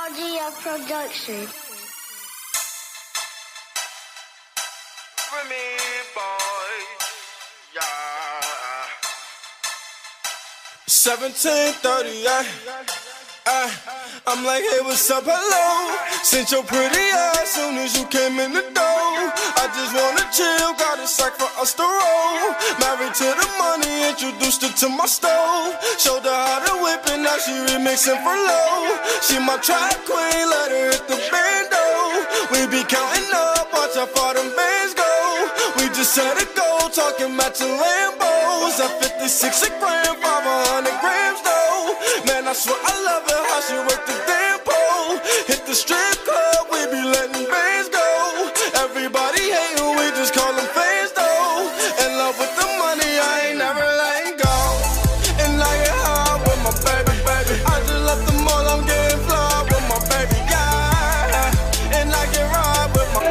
RGF Production. For me, boy, yeah. 1738. I'm like, hey, what's up, hello? Sent your pretty ass soon as you came in the door. I just wanna chill, got a sack for us to roll. Married to the money, introduced her to my stove. Showed her how to whip it, now she remixing for low. She my track queen, let her hit the bando. We be counting up, watch how far them bands go. We just set a goal, talking matching Lambos. At 56 a gram, 500 grams though. Man, I swear I love her, how she work the damn pole. Hit the strip club, we be letting bands go. Everybody hating, we just call them fans though. In love with the money, I ain't never letting go. And I get high with my baby, baby. I just left the mall, I'm getting fly with my baby, yeah. And I get ride with my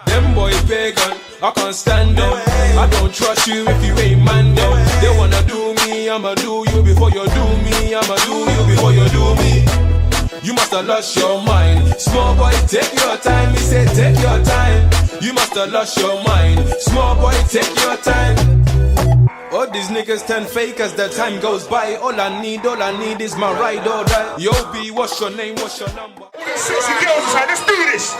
Them boys pagan, I can't stand them. I don't trust you if you ain't man them. They wanna do me, I'ma do you before you do me. I'ma do you before you do me. You must have lost your mind. Small boy, take your time. He said take your time. You must have lost your mind. Small boy, take your time. All these niggas turn fake as the time goes by. All I need is my ride or die. Yo, B, what's your name? What's your number? Sexy girls, let's do this.